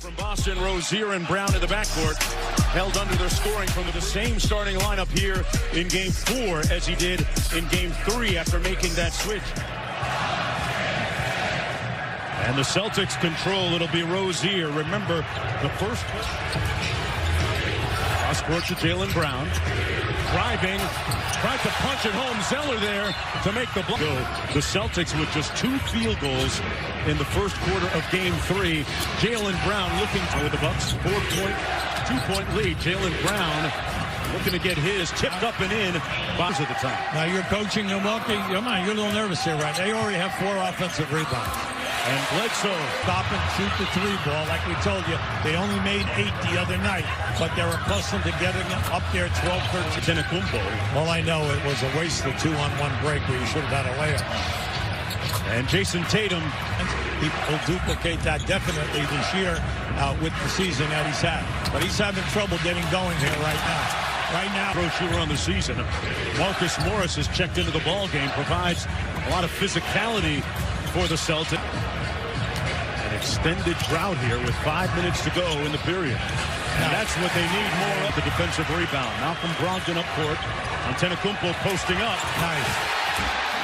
From Boston, Rozier and Brown in the backcourt held under their scoring from the same starting lineup here in Game 4 as he did in Game 3 after making that switch. And the Celtics control. It'll be Rozier. Remember, the first cross-court to Jaylen Brown. Driving, tried to punch it home. Zeller there to make the block. The Celtics with just 2 field goals in the first quarter of Game 3. Jaylen Brown looking to the Bucks. 2-point lead. Jaylen Brown looking to get his tipped up and in. Box at the time. Now you're coaching Milwaukee. You're a little nervous here, right? They already have 4 offensive rebounds. And Bledsoe stop and shoot the 3 ball. Like we told you, they only made 8 the other night, but they're accustomed to getting up there 12-13. Tenecumbo. Well, I know it was a wasted 2-on-1 break where you should have had a layup. And Jason Tatum. He will duplicate that definitely this year with the season that he's had. But he's having trouble getting going here right now. Right now, pro shooter on the season. Marcus Morris has checked into the ball game, provides a lot of physicality for the Celtics. An extended drought here with 5 minutes to go in the period. And that's what they need more of, the defensive rebound. Malcolm Brogdon up court. Antetokounmpo posting up. Nice.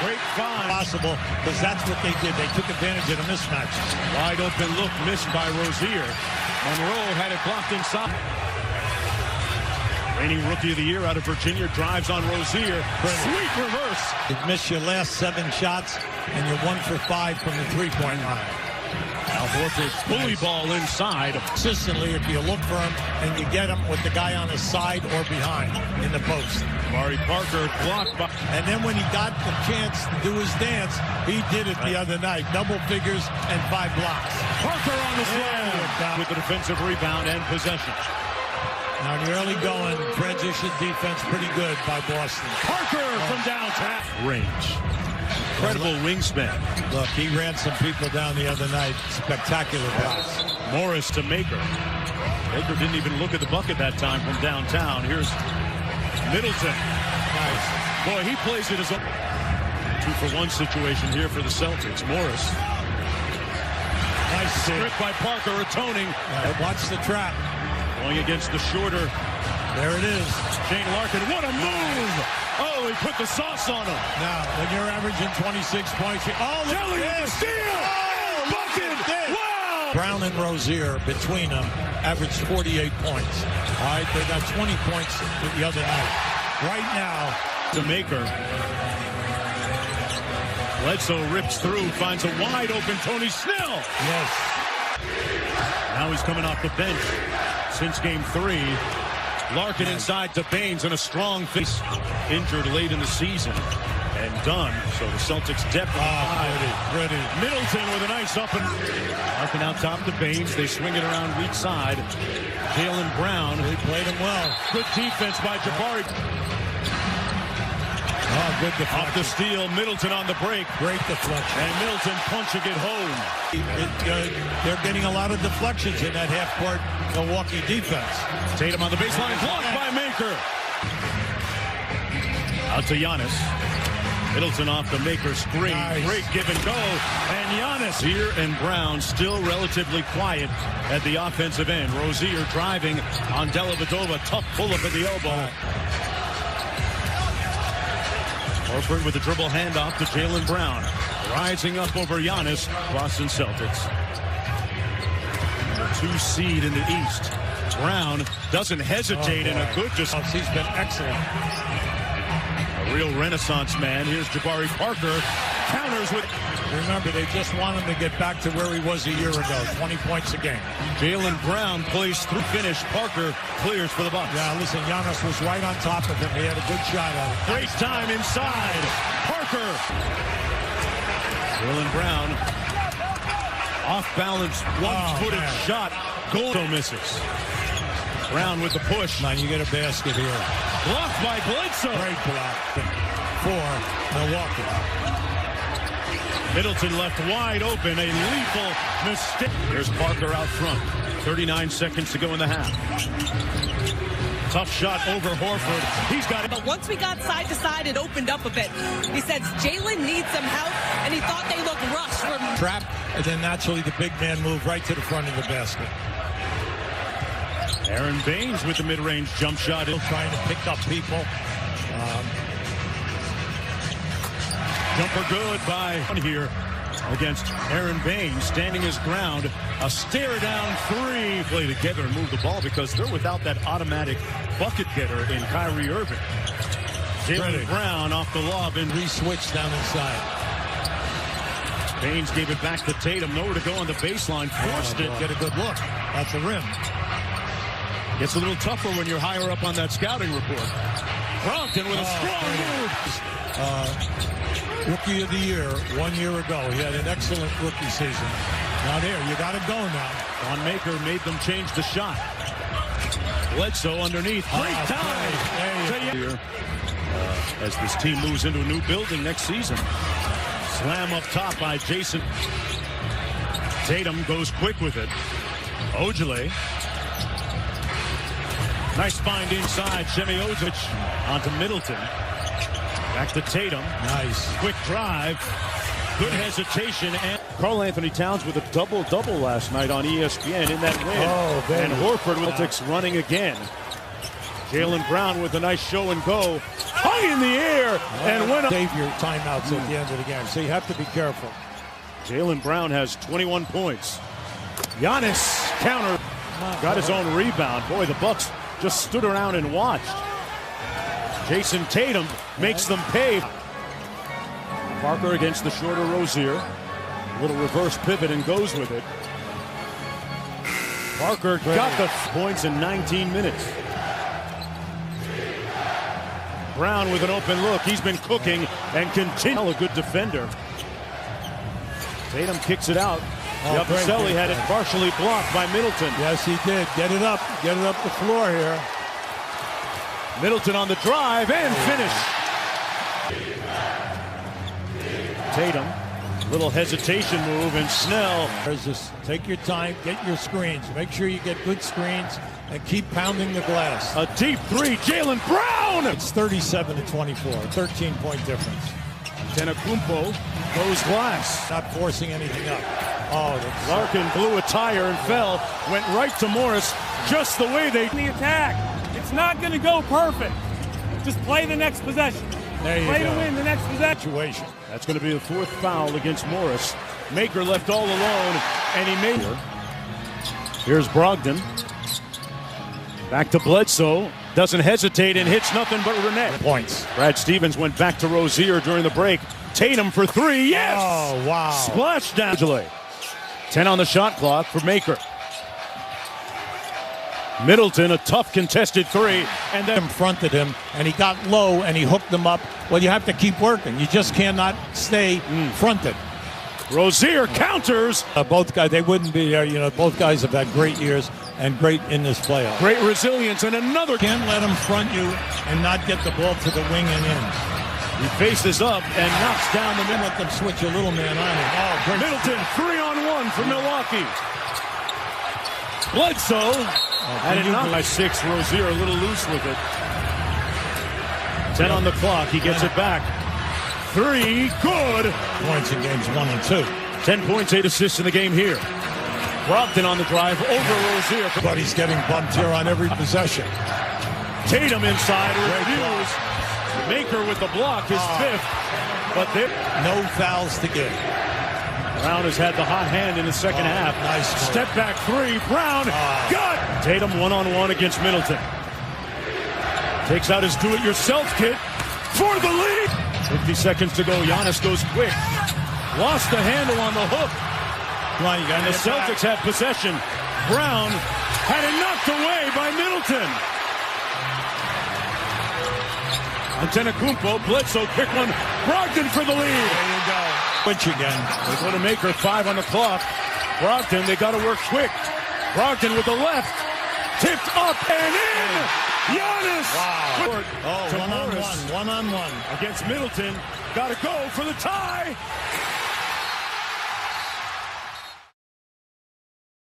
Great find. Possible, because that's what they did. They took advantage of the mismatch. Wide open look missed by Rozier. Monroe had it blocked inside. Reigning Rookie of the Year out of Virginia drives on Rozier. Sweet reverse. You've missed your last 7 shots, and you're 1 for 5 from the 3-point line. Al Horford bully ball inside. Consistently, if you look for him and you get him with the guy on his side or behind in the post. Jabari Parker blocked by. And then when he got the chance to do his dance, he did it the other night. Double figures and 5 blocks. Parker on the slam with the defensive rebound and possession. Now in the early going, transition defense pretty good by Boston. Parker from downtown. Range. Incredible wingspan. Look, he ran some people down the other night. Spectacular blocks. Morris to Maker. Maker didn't even look at the bucket that time from downtown. Here's Middleton. Nice. Boy, he plays it as a 2-for-1 situation here for the Celtics. Morris. Nice strip by Parker, atoning. Watch the trap. Going against the shorter. There it is. Shane Larkin, what a move! Oh, he put the sauce on him. Now, when you're averaging 26 points, Kelly with the steal! Oh, bucket! Wow! Brown and Rozier, between them, averaged 48 points. All right, they got 20 points the other night. Right now, to Maker. Bledsoe rips through, finds a wide open Tony Snell. Yes. Now he's coming off the bench since Game 3. Larkin inside to Baines in a strong face. Injured late in the season and done. So the Celtics depth. Pretty. Middleton with a nice up and Larkin out top to Baines. They swing it around weak side. Jaylen Brown. He played him well. Good defense by Jabari. Oh, good deflection. Off the steal, Middleton on the break. Great deflection. And Middleton punching it home. They're getting a lot of deflections in that half-court Milwaukee defense. Tatum on the baseline, blocked by Maker. Out to Giannis. Middleton off the Maker screen. Nice. Great give and go. And Giannis here and Brown still relatively quiet at the offensive end. Rozier driving on Dellavedova. Tough pull-up at the elbow. Horford with a dribble handoff to Jaylen Brown. Rising up over Giannis. Boston Celtics. Number 2 seed in the East. Brown doesn't hesitate in a good just. He's been excellent. A real renaissance man. Here's Jabari Parker. Counters with. Remember, they just want him to get back to where he was a year ago. 20 points a game. Jaylen Brown plays through finish. Parker clears for the Bucks. Yeah, listen, Giannis was right on top of him. He had a good shot at it. Great time inside. Parker. Jaylen Brown. Off balance, one-footed shot. Goal misses. Brown with the push. Now you get a basket here. Blocked by Bledsoe. Great block for Milwaukee. Middleton left wide open, a lethal mistake. There's Parker out front. 39 seconds to go in the half. Tough shot over Horford. He's got it. But once we got side to side, it opened up a bit. He said Jaylen needs some help, and he thought they looked rushed. Trap, and then naturally the big man moved right to the front of the basket. Aaron Baines with the mid-range jump shot. Trying to pick up people. Jumper good by here against Aaron Baines, standing his ground. A stare down three. Play together and move the ball because they're without that automatic bucket getter in Kyrie Irving. Jaylen Brown off the lob and re-switch down inside. Baines gave it back to Tatum. Nowhere to go on the baseline. Forced it. Get a good look at the rim. Gets a little tougher when you're higher up on that scouting report. Brogdon with a strong move. Rookie of the year 1 year ago. He had an excellent rookie season. Now there, you got to go now. Von Maker made them change the shot. Bledsoe underneath. Great time. As this team moves into a new building next season. Slam up top by Jason. Tatum goes quick with it. Ojale. Nice find inside. Shemi Ojic onto Middleton. Back to Tatum. Nice. Quick drive. Good hesitation. And Karl Anthony Towns with a double-double last night on ESPN in that win. And Horford with Celtics running again. Jaylen Brown with a nice show and go. Hung in the air and went up. Save your timeouts at the end of the game, so you have to be careful. Jaylen Brown has 21 points. Giannis counter. Got his own rebound. Boy, the Bucks just stood around and watched. Jason Tatum makes them pay. Parker against the shorter Rozier. Little reverse pivot and goes with it. Parker got the points in 19 minutes. Brown with an open look. He's been cooking and continue. A good defender. Tatum kicks it out. Yabusele had it partially blocked by Middleton. Yes, he did. Get it up the floor here. Middleton on the drive and finish. Tatum, little hesitation move, and Snell. Just take your time, get your screens. Make sure you get good screens and keep pounding the glass. A deep three, Jaylen Brown! It's 37-24, 13-point difference. Antetokounmpo goes glass. Not forcing anything up. Larkin blew a tire and fell. Went right to Morris, just the way they... The attack. It's not going to go perfect. Just play the next possession. Play to win the next possession. That's going to be the fourth foul against Morris. Maker left all alone, and he made it. Here's Brogdon. Back to Bledsoe. Doesn't hesitate and hits nothing but Renette. Points. Brad Stevens went back to Rozier during the break. Tatum for three. Yes! Oh, wow. Splash down. 10 on the shot clock for Maker. Middleton, a tough contested three, and then fronted him, and he got low, and he hooked him up. Well, you have to keep working. You just cannot stay fronted. Rozier counters. Both guys, they wouldn't be there. Both guys have had great years and great in this playoff. Great resilience, and another. Can't let him front you and not get the ball to the wing and in. He faces up and knocks down the middle. Let them switch a little man on him. Oh, great. Middleton, 3-on-1 for Milwaukee. Bledsoe. Had it knocked by 6. Rozier a little loose with it. 10 on the clock. He gets it back. 3. Good. Points in games 1 and 2. 10 points, 8 assists in the game here. Brogdon on the drive over Rozier. But he's getting bumped here on every possession. Tatum inside. Refuse. Maker with the block, his fifth. But no fouls to give. Brown has had the hot hand in the second half. Nice step back three. Brown got Tatum 1-on-1 against Middleton. Takes out his do-it-yourself kit for the lead. 50 seconds to go. Giannis goes quick. Lost the handle on the hook. And the Celtics have possession. Brown had it knocked away by Middleton. Antetokounmpo, Bledsoe, quick one. Brogdon for the lead. There you go. Switch again. They go to Maker, 5 on the clock. Brogdon, they got to work quick. Brogdon with the left. Tipped up and in. Giannis. Wow. One-on-one. One-on-one. Against Middleton. Got to go for the tie.